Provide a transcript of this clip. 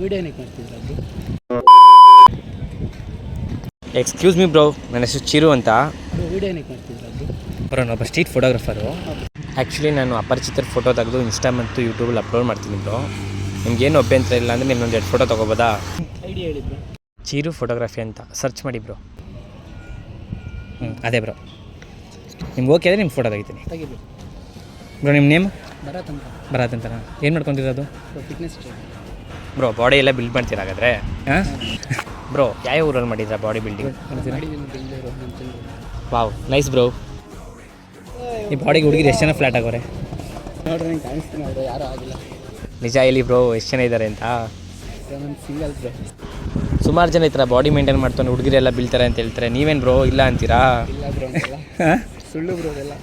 Video ಏನಕ್ಕೆ ಮಾಡ್ತಿದ್ರು ಅದು? ಎಕ್ಸ್ಕ್ಯೂಸ್ ಮಿ ಬ್ರೋ, ನನ್ನ ಹೆಸರು ಚಿರು ಅಂತ. ವಿಡಿಯೋ ಏನಕ್ಕೆ ಮಾಡ್ತಿದ್ರು ಅದು? ಬ್ರೋ ನಾನೊಬ್ಬ ಸ್ಟ್ರೀಟ್ ಫೋಟೋಗ್ರಫರು. ಆ್ಯಕ್ಚುಲಿ ನಾನು ಅಪರಿಚಿತರ ಫೋಟೋ ತೆಗೆದು ಇನ್ಸ್ಟಾ ಮತ್ತು ಯೂಟ್ಯೂಬಲ್ಲಿ ಅಪ್ಲೋಡ್ ಮಾಡ್ತೀನಿ ಬ್ರೋ. ನಿಮ್ಗೇನು ಅಭ್ಯಂತರ ಇಲ್ಲ ಅಂದರೆ ನಿಮ್ಮೊಂದು 2 ಫೋಟೋ ತೊಗೋಬೋದಾ? ಐಡಿಯಾ ಹೇಳಿದ್ರು ಚಿರು ಫೋಟೋಗ್ರಫಿ ಅಂತ ಸರ್ಚ್ ಮಾಡಿ ಬ್ರೋ. ಅದೇ ಬ್ರೋ, ನಿಮ್ಗೆ ಓಕೆ ಆದರೆ ನಿಮ್ಮ ಫೋಟೋ ತೆಗಿತೀನಿ ತೆಗಿಬೇಕು. ಬ್ರೋ ನಿಮ್ಮ ನೇಮ್? ಬರತ್ ಅಂತ. ಏನು ಮಾಡ್ಕೊತಿರೋದು ಫಿಟ್ನೆಸ್ ಬ್ರೋ? ಬಾಡಿ ಎಲ್ಲ ಬಿಲ್ಡ್ ಮಾಡ್ತೀರಾ ಹಾಗಾದರೆ? ಹಾಂ ಬ್ರೋ, ಯಾವ ಊರಲ್ಲಿ ಮಾಡಿದ್ರಾ body building? Wow, nice bro. ಈ ಬಾಡಿಗೆ ಹುಡುಗಿರು ಎಷ್ಟು ಜನ ಫ್ಲ್ಯಾಟ್ ಆಗೋರೆ ನೋಡ್ರಿ, ನಂಗೆ ಕಾಣಿಸ್ತೀನಿ ಅವರು ಯಾರೂ ಆಗಿಲ್ಲ. ನಿಜ ಇಲ್ಲಿ ಬ್ರೋ, ಎಷ್ಟು ಜನ ಇದ್ದಾರೆ ಅಂತ? ನಾನು ಸಿಂಗಲ್ ಬ್ರೋ. ಸುಮಾರು ಜನ ಈ ಥರ ಬಾಡಿ ಮೇಂಟೈನ್ ಮಾಡ್ತಾನೆ ಹುಡುಗಿರೆಲ್ಲ ಬೀಳ್ತಾರೆ ಅಂತ ಹೇಳ್ತಾರೆ. ನೀವೇನು ಬ್ರೋ ಇಲ್ಲ ಅಂತೀರಾ? ಇಲ್ಲ ಬ್ರೋ, ಸುಳ್ಳು ಬ್ರೋ ಎಲ್ಲ.